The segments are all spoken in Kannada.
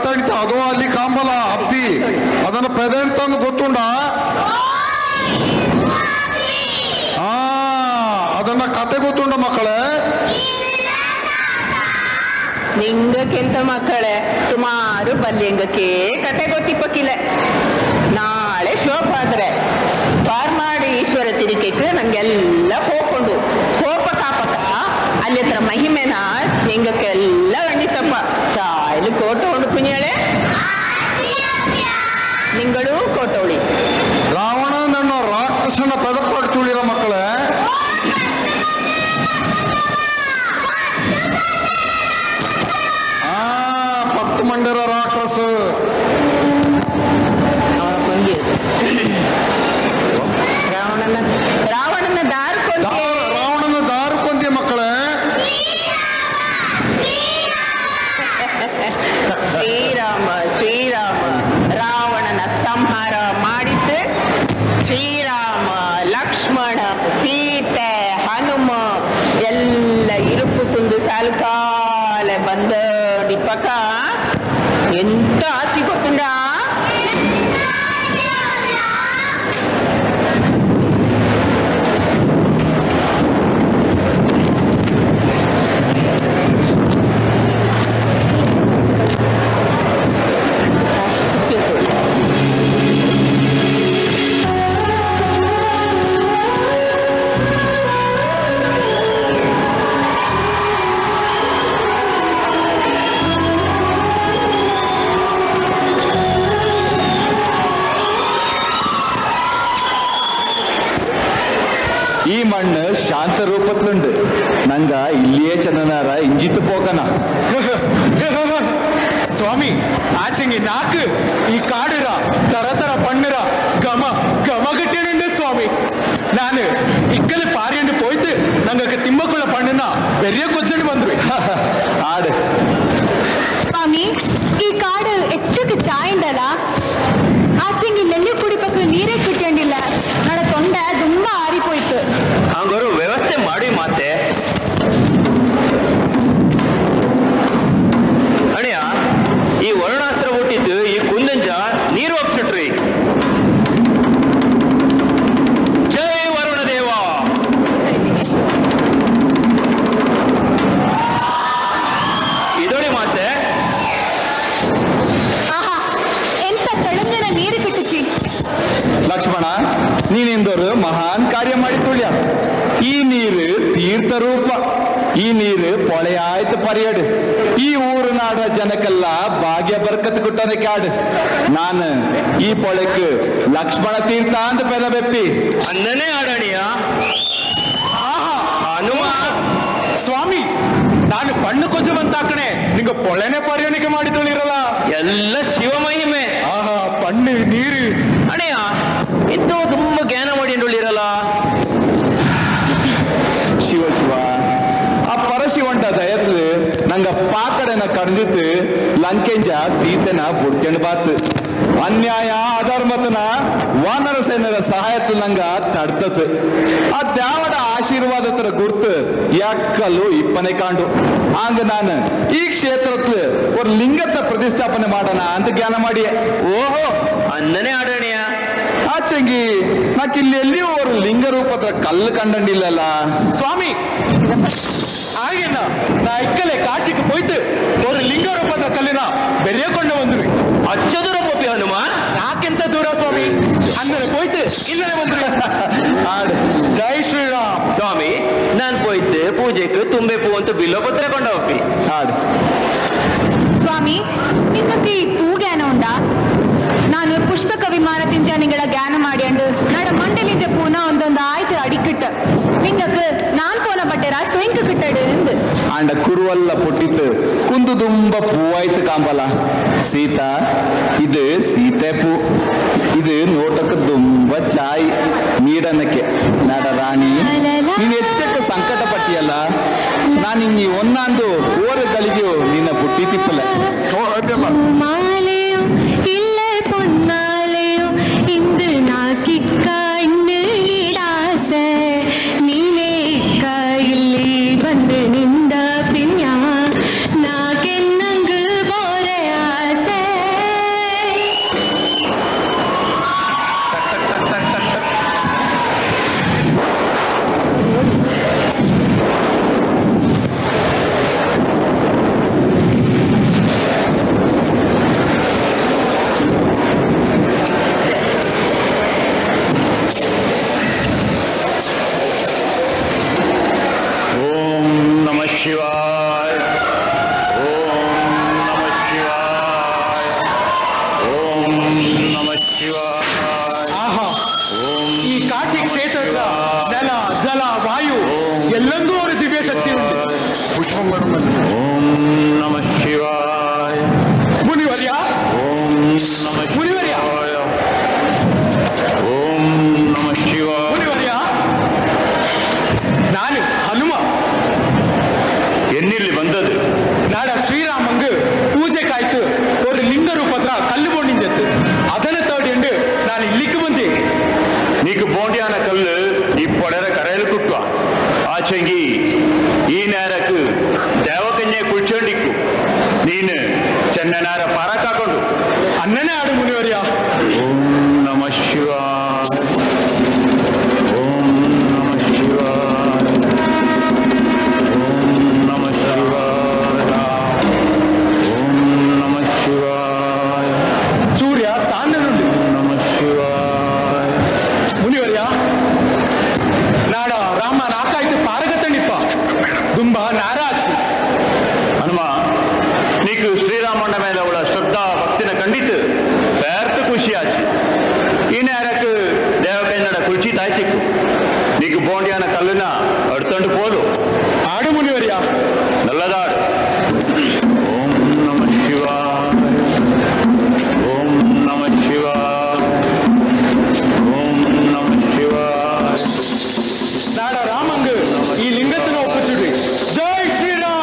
ತಡಿತ ಅದು ಅಲ್ಲಿ ಕಾಂಬಲ ಹಬ್ಬಿ ಅದನ್ನ ಪೆದೆ ಅಂತಂದು ಗೊತ್ತುಂಡ. ಹಾ, ಅದನ್ನ ಕತೆ ಗೊತ್ತುಂಡ ಮಕ್ಕಳೇ. ನಿಂಗಕ್ಕೆಂತ ಮಕ್ಕಳೇ ಸುಮಾರು ಬಲ್ಯಂಗಕ್ಕೆ ಕತೆ ಗೊತ್ತಿಪ್ಪಕ್ಕಿಲ್ಲ. ನಾಳೆ ಶೋಭ ಆದ್ರೆ ಪಾರ್ಮಾಡಿ ಈಶ್ವರ ತಿರುಕಕ್ಕೆ ನಂಗೆಲ್ಲ ಹೋಗ್ಕೊಂಡು ಹೋಪ ಕಾಪಕ ಅಲ್ಲಿ ಹತ್ರ ಮಹಿಮೆನ ನಿಂಗಕ್ಕೆಲ್ಲ ಗಂಡಿತಪ್ಪ ಚಾಯ್ಲು ಕೋಟ ಉಂಡು ಕುഞ്ഞാಳೆ ನಿಂಗಳು ಕೋಟವಳಿ ರಾವಣ ನನ್ನ ರಾಕ್ಷಸನ ಪದಪಾಡು ತುಳಿರ ಮಕ್ಕಳೇ. ಪತ್ತು ಮಂಡರ ರಾಕ್ಷಸ ಅವನ ಕೊಂದಿಯದು ರಾವಣನ ರಾವಣನ ದಾರು ಕೊಂದಿಯ ಮಕ್ಕಳೇ. ಶ್ರೀರಾಮ ಶ್ರೀರಾಮ ರಾವಣನ ಸಂಹಾರ ಮಾಡಿದ್ದು ಶ್ರೀರಾಮ ಲಕ್ಷ್ಮಣ ಸೀತೆ ಹನುಮ ಎಲ್ಲ ಇರುಪು ತುಂದು ಸಾಲ್ಕಾಲೆ ಬಂದ ಡಿಪ್ಪಕ ಎಂತ ಆಚಿ ಗೊತ್ತುಂಡ. ഈ മണ്ണ് ശാന്തരൂപത്തിലുണ്ട്. നങ്ക ഇല്ലേ ചെന്നാര ഇഞ്ചിട്ട് പോകന ಸ್ವಾಮಿ ಆಚೆಂಗೆ ನಾಕು ಈ ಕಾಡಿರ ತರ ತರ ಪಣ್ಣಿರ ಗಮ ಗಮಗಟ್ಟೇನುಂಡು ಸ್ವಾಮಿ. ನಾನು ಇಕ್ಕಲು ಪಾರಿಯಂಡು ಪೋಯ್ತು ನಂಗಕ್ಕೆ ತಿಮ್ಮಕ್ಕುಳ ಪಣ್ಣನ ಬೆರಿಯ ಕೊಚ್ಚಂಡು ಬಂದ್ವಿ. ആട് ಸ್ವಾಮಿ, ಈ ಕಾಡು ಹೆಚ್ಚಕ್ಕೆ ಚಾಯಿಂದಲ್ಲ ಆಚೆಂಗಿ ನೆಲ್ಲಿ ಕುಡಿಪಕ್ಕ ನೀರೇ ಕಿಟ್ಟಿಯಂಡಿಲ್ಲ. ನನ್ನ ತೊಂಡೆ ತುಂಬಾ ಆರಿಪೋಯ್ತು. ಹಂಗಾರು ವ್ಯವಸ್ಥೆ ಮಾಡಿ ಮಾತೆ ಅಣಿಯ. ಈ ವರ್ಣಾಸ್ತ್ರ ಹುಟ್ಟಿದ್ದು ಈ ಕುಂದಂಜ ನೀರು ಒಪ್ಪಿಟ್ರಿ. ಜೈ ವರುಣ ದೇವ. ಇದೋಡಿ ಮಾತೆ ಆಹಾ, ಎಂತ ತಳಂಜನ ನೀರು ಕಿಟ್ಟಿಚಿ. ಲಕ್ಷ್ಮಣ, ನೀನೆಂದವರು ಮಹಾನ್ ಕಾರ್ಯ ಮಾಡಿ ತುಳ್ಯ. ಈ ನೀರು ತೀರ್ಥ ರೂಪ. ಈ ನೀರು ಪೊಳೆಯಾಯ್ತು ಪರಿಯಡು. ಈ ಊರು ನಾಡ ಜನಕ್ಕೆಲ್ಲ ಭಾಗ್ಯ ಬರ್ಕತ್ ಕುಟ್ಟೋದಕ್ಕೆ ಆಡು. ನಾನು ಈ ಪೊಳೆಕ್ ಲಕ್ಷ್ಮಣ ತೀರ್ಥ ಅಂತ ಪೆದ ಬೆಪ್ಪಿ ಅನ್ನನೇ ಆಡಣಿಯ. ಹನುಮ ಸ್ವಾಮಿ, ನಾನು ಪಣ್ಣು ಕೊಂಚ ಬಂತಾಕಣೆ ನಿಂಗ ಪೊಳೆನೆ ಪರಿಗಣಿಕೆ ಮಾಡಿ ತೊಳಿರಲ್ಲ. ಎಲ್ಲ ಶಿವ ಮಹಿಮೆ. ಆಹಾ, ಪಣ್ಣು ನೀರು ಅಣೆಯ ಇಂತೂ ತುಂಬಾ ಜ್ಞಾನ ಮಾಡಿರಲ್ಲ. ಶಿವ ಶಿವ, ಆ ಪರಶಿವಂಟ ದಯತ್ಲು ನಂಗ ಪಾಕಡನ ಕಡ್ದಿತ್ತು ಲಂಕೆಂಜ ಸೀತೆನ ಬುಡ್ಕೆಂಡ್ ಬಾತ್. ಅನ್ಯಾಯ ಅಧರ್ಮತನ ವಾನರ ಸೇನರ ಸಹಾಯತ್ತು ನಂಗ ತಡ್ತತ್. ಆ ದ್ಯಾವಡ ಆಶೀರ್ವಾದತರ ಗುರ್ತು ಯಾಕಲ್ಲು ಇಪ್ಪನೆ ಕಾಂಡು. ಹಂಗ ನಾನು ಈ ಕ್ಷೇತ್ರತ್ಲು ಒಂದು ಲಿಂಗತ್ತ ಪ್ರತಿಷ್ಠಾಪನೆ ಮಾಡೋಣ ಅಂತ ಜ್ಞಾನ ಮಾಡಿ. ಓಹೋ, ಅನ್ನನೇ ಆಡಣಿಯ. ಆಚಂಗಿ ನಾಕಿಲ್ಲಿ ಎಲ್ಲಿಯೂ ಒಂದು ಲಿಂಗ ರೂಪದ ಕಲ್ಲು ಕಂಡಂಡಿಲ್ಲಲ್ಲ ಸ್ವಾಮಿ. ಹಾಗೇನ ನಾ ಇಕ್ಕಲೆ ಕಾಶಿಗೆ ಪೋಯ್ತು ಒಂದು ಲಿಂಗ ರೂಪದ ಕಲ್ಲಿನ ಬೆರೆಯಕೊಂಡು ಬಂದ್ವಿ. ಅಚ್ಚದೂರ ಪೋಪಿ ಹನುಮ. ಯಾಕೆಂತ ದೂರ ಸ್ವಾಮಿ, ಅಂದರೆ ಪೋಯ್ತು ಇಲ್ಲೇ ಬಂದ್ವಿ. ಆಡು. ಜೈ ಶ್ರೀರಾಮ್. ಸ್ವಾಮಿ, ನಾನ್ ಪೋಯ್ತು ಪೂಜೆಗೆ ತುಂಬೆ ಪೂ ಅಂತ ಬಿಲ್ಲೋಪತ್ರ ಕೊಂಡ ಹೋಗಿ. ಆಡು. ಸ್ವಾಮಿ, ನಿಮ್ಮಕ್ಕೆ ಈ ಪೂ ಜ್ಞಾನ ಉಂಟಾ? ನಾನು ಪುಷ್ಪಕ ವಿಮಾನ ತಿಂಜಾನಿಗಳ ಜ್ಞಾನ ಮಾಡಿ ಅಂಡು ನಡ ಮಂಡಲಿಂಜ ಪೂನ ಒಂದೊಂದು ಆಯ್ತು ಅಡಿಕಿಟ್ಟು ನಿಂಗಕ್ಕೆ ನಾನ್ ಪೋನ ಬಟ್ಟೆರ ಸ್ವಯಂಕ ಕಿಟ್ಟಡು ಎಂದು ಆಂಡ ಕುರುವಲ್ಲ ಪುಟ್ಟಿತ್ತು ಕುಂದು ತುಂಬ ಪೂವಾಯ್ತು ಕಾಂಬಲ. ಸೀತಾ, ಇದು ಸೀತೆ ಪೂ. ಇದು ನೋಟಕ್ಕೆ ತುಂಬ ಚಾಯ್ ನೀಡನಕ್ಕೆ. ನಡ ರಾಣಿ, ನೀನು ಹೆಚ್ಚಕ್ಕೆ ಸಂಕಟ ಪಟ್ಟಿಯಲ್ಲ. ನಾನು ಹಿಂಗೆ ಒಂದೊಂದು ಓರಗಳಿಗೂ ನಿನ್ನ ಪುಟ್ಟಿ ತಿಪ್ಪಲ್ಲ. ಮಾಲೆಯೋ ಇಲ್ಲ പൊന്നാലയോ ಇಂದು ನಾಕಿಕ್ಕ ಇನ್ನು ನೀಡಾಸ ನೀನೇ ಇಕ್ಕ ಇಲ್ಲಿ ಬಂದು ನಿಂದ ಪಿನ್ಯ ನಾಕೆನ್ನಂಗು ಬೋರೆ ಆಸೆ. ಅನ್ನನೇ ಆಡು ಮುನಿವರ್ಯ. ಓಂ ನಮಃ ಶಿವಾಯ. ಓಂ ನಮಃ ಶಿವಾಯ. ಓಂ ನಮಃ ಶಿವಾಯ. ಓಂ ನಮಃ ಶಿವಾಯ. ಸೂರ್ಯ ತಾಂಡನುಂಡು. ನಮಃ ಶಿವಾಯ. ಮುನಿವರ್ಯ ನಾಡ ರಾಮ ನಾಕಾಯ್ತು ಪಾರಗತಣಿಪ್ಪ ದುಂಬ ನಾರಾಜಿ. ಹನುಮ నీకు శ్రీరామಣ್ణ మీద உள்ள శ్రద్ధா భక్తిని కండిத்து பேர்த்து குஷியாச்சு. ఈ నేరకు దేవకైనడ కుల్చి తాಯ್ತಿಕ್ಕು నీకు బోండియాన కల్లున అడుతండు పోదు. ఆడు మునివర్య. నల్లదాడు. ಓಂ ನಮಃ ಶಿವಾಯ. ಓಂ ನಮಃ ಶಿವಾಯ. ಓಂ ನಮಃ ಶಿವಾಯ. ನಾಡ ರಾಮಂಗ್ ಈ ಲಿಂಗத்திನ ಒಪ್ಪಿಸುಡಿ. ಜೈ ಶ್ರೀರಾಮ್.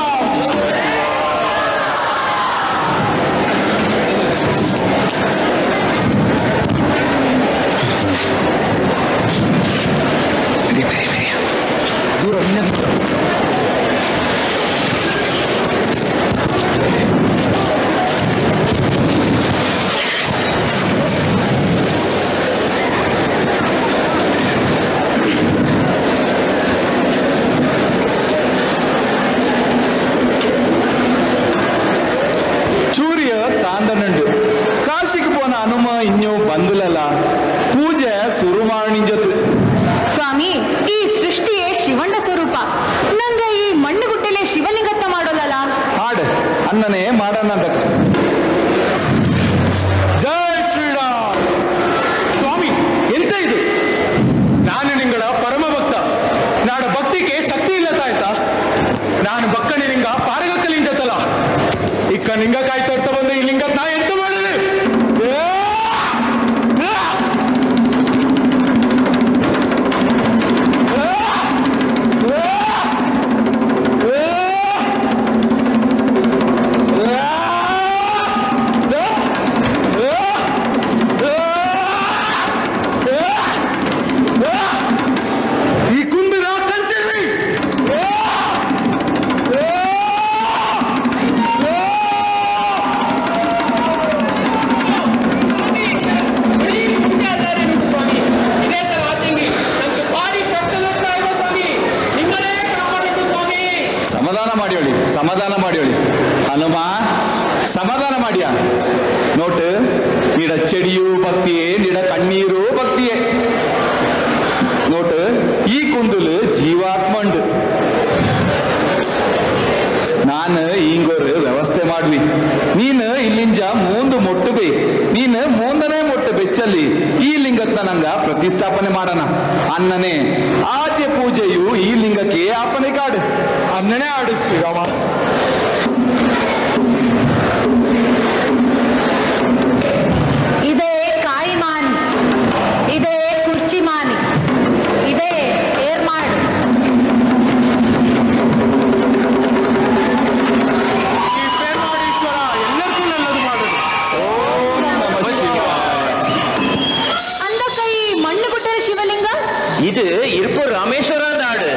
ಸೂರ್ಯ ತಾಂದನುಂಡು. ಕಾಶಿಗೆ ಪೋನ ಹನುಮ ಇನ್ನೂ ಬಂದಿಲ್ಲಲ್ಲ. ಪೂಜೆ ಶುರು ಮಾಡಿಂಜತು. ಸ್ವಾಮಿ, ಈ ಸೃಷ್ಟಿಯೇ ಶಿವಣ್ಣ ಸ್ವರೂಪ. ನಂಗ ಈ ಮಣ್ಣುಗುಟ್ಟಲೆ ಶಿವಲಿಂಗತ್ತ ಮಾಡೋದಲ್ಲ. ಹಾಡು ಅನ್ನನೇ ಮಾಡೋಣ ಅಂತ. ಜೈ ಶ್ರೀರಾಮ್. ಸ್ವಾಮಿ ಎಂತ ಇದು? ನಾನು ನಿಂಗಳ ಪರಮ ಭಕ್ತ. ನಾಡ ಭಕ್ತಿಗೆ ಶಕ್ತಿ ಇಲ್ಲದ ಆಯ್ತಾ? ನಾನು ಬಕ್ಕನೆ ನಿಂಗ ಪಾರಗಕ್ಕಲಿಂಜತ್ತಲ್ಲ. ಇಕ್ಕ ನಿಂಗ ಕಾಯ್ತಾ ಬಂದ ಈ ಲಿಂಗ ನಾ ಎಂತ ಮಾಡಲಿ? ಈ ಕುಂದಿನ ಕಂಚಲಿ. ಸಮಾಧಾನ ಮಾಡಿಯೋಳಿ, ಸಮಾಧಾನ ಮಾಡಿಯೋಳಿ. ಹನುಮ ಸಮಾಧಾನ ಮಾಡಿಯ ನೋಟು. ನಿಡ ಚೆಡಿಯೂ ಭಕ್ತಿಯೇ, ನಿಡ ಕಣ್ಣೀರು ಭಕ್ತಿಯೇ. ನೋಟು ಈ ಕುಂದುಲು ಜೀವಾತ್ಮ ಉಂಡು. ನಾನು ಹಿಂಗೊರು ವ್ಯವಸ್ಥೆ ಮಾಡ್ವಿ. ನೀನು ಇಲ್ಲಿಂಜ ಮೂಂದು ಮೊಟ್ಟು ಬೇ. ನೀನು ಮೂಂದನೇ ಮೊಟ್ಟು ಬೆಚ್ಚಲ್ಲಿ ಈ ಲಿಂಗತ್ನ ನಂಗ ಪ್ರತಿಷ್ಠಾಪನೆ ಮಾಡೋಣ. ಅನ್ನನೇ ಆದ್ಯ ಪೂಜೆಯು ಈ ಲಿಂಗಕ್ಕೆ ಆಪನೆ ಕಾಡು. ಅನ್ನನೇ ಆಡು ಶ್ರೀರಾಮ. ಇದೇ ಕಾಯಿ ಮಾನಿ, ಇದೇ ಕುರ್ಚಿ ಮಾನಿ, ಇದೇ ಏರ್ಮಾಡು. ಈ ಪ್ರೇಮಾಡೀಶ್ವರ ಎಲ್ಲರಿಗೂ ನಲ್ಲದು ಮಾಡುದು. ಅಂದಕ್ಕ ಈ ಮಣ್ಣುಗುಟ್ಟಲೆ ಶಿವಲಿಂಗ இது இருப்பூர் ராமேஸ்வரம் நாடு.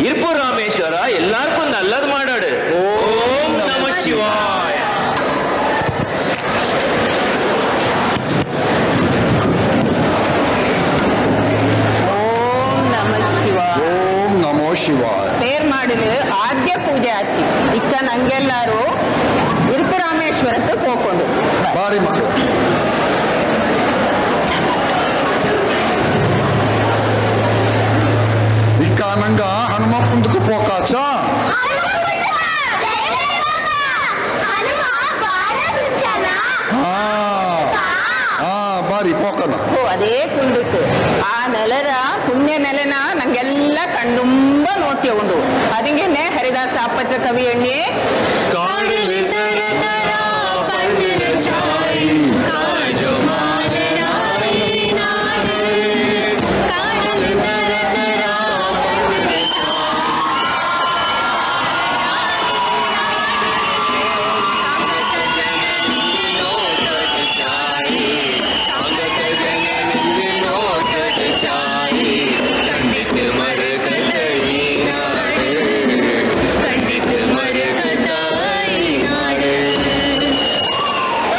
இருப்பூர் ராமேஸ்வர எல்லாருக்கும் நல்லது மாடாடு. ஓம் நம சிவாய. ಓಂ ನಮಃ ಶಿವಾಯ. ಓಂ ನಮೋ ಶಿವಾಯ. பேர் மாடுல ஆத்திய பூஜை ஆச்சு. இக்க நங்கெல்லாரு இருப்புராமேஸ்வரத்து போಕೊಂಡು ಬಾರಿ ಮಕ್ಕಳು. ಇಕ್ಕ ನಂಗ ಹನುಮ ಕುಂದಕ್ಕೆ ಪೋಕಾಚ. ಬಾರಿ ಪೋಕನ. ಓ ಅದೇ ಕುಂದಕ್ಕೆ ಆ ನೆಲರ ಪುಣ್ಯ ನೆಲನ ನಂಗೆಲ್ಲ ಕಣ್ಣುಂಬ ನೋಟ್ಯ ಉಂಡು. ಅದಿಂಗೆನೆ ಹರಿದಾಸ ಅಪ್ಪಚ್ಚ ಕವಿ ಎಣ್ಣೆ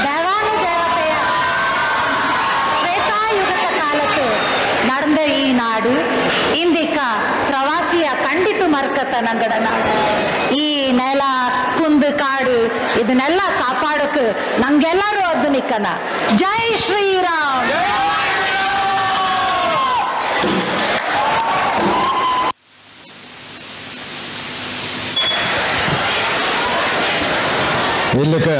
ದೇವಾ ಹೆದರ್ತ ನಂಗಡನ ಈ ನೆಲ ಕುಂದು ಕಾಡು ಇದನ್ನೆಲ್ಲ ಕಾಪಾಡಕ್ ನಂಗೆಲ್ಲರೂ ಅದು ನಿಕ್ಕನ. ಜೈ ಶ್ರೀರಾಮ್. ಇಲ್ಲಕ್ಕೆ